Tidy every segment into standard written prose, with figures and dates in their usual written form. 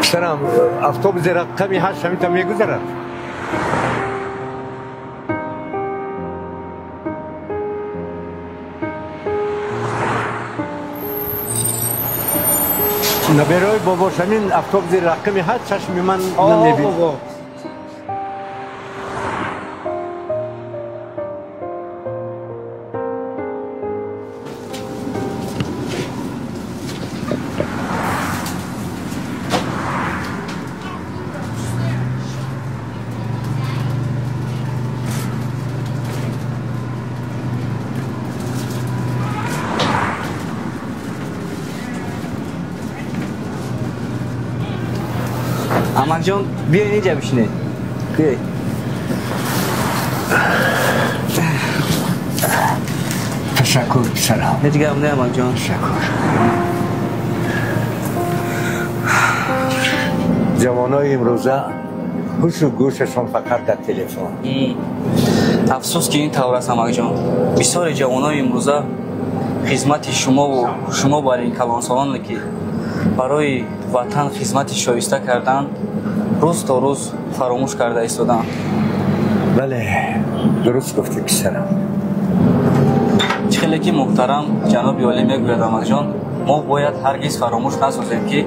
پسرم اتوبوس رقمی 8 همیتا میگذرد. نبرای بابا شمین اتوبوس رقمی 8 چشم من نمیبینم. امک جان بیا اینجا بشینید. بیای. تشکر پسرم. نه دیگه نه امک جان. تشکر. جوانای امروزه هوش و گوششون فقط در تلفن. افسوس که این طور است امک جان. بسیار جوانای امروزه خدمت شما و شما برای این کلانسالان که برای وطن خدمت شایسته کردن روز تا روز فراموش کرده ایستادن. بله درست گفتی پسرم. خیلی که محترم جناب عالی میگوید امک جان، ما باید هرگز فراموش نسازیم که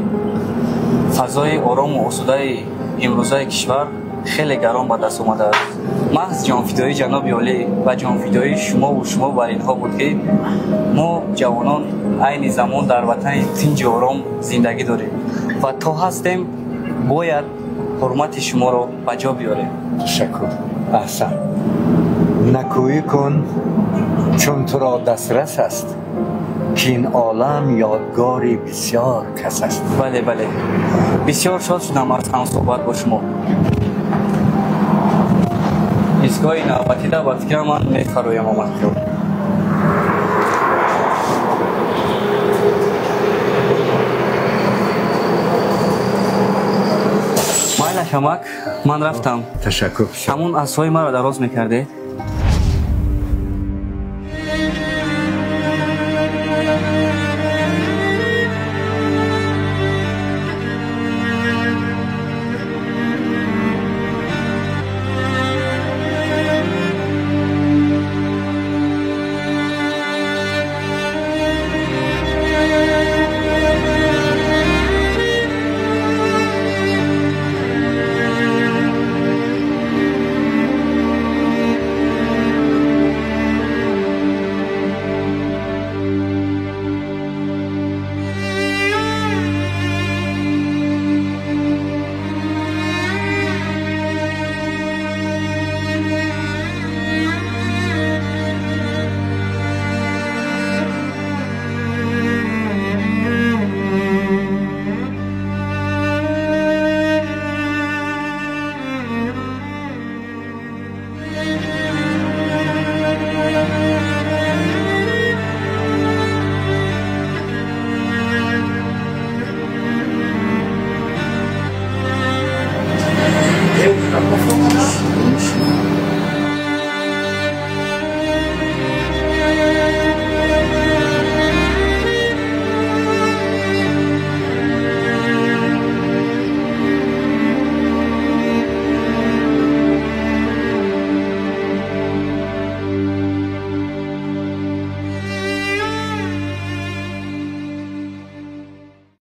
فضای آرام و آسوده امروزه کشور خیلی گران به دست اومده است. محض جانفدایی جناب عالی و جانفدایی شما و شما بر اینها بود که ما جوانان عین زمان در وطن تنج و آرام زندگی داریم و تا هستیم باید حرمت شما را به جا بیاریم. تشکر. احسن. نکویی کن چون تو را دسترس است که این عالم یادگاری بسیار کس است. بله بله بسیار شاد شدم از هم صحبت با شما. ایستگاه نوبتی در به فکر من میفرایم آمد. مایل شمک من رفتم. تشکر. همون عصای مرا دراز میکرده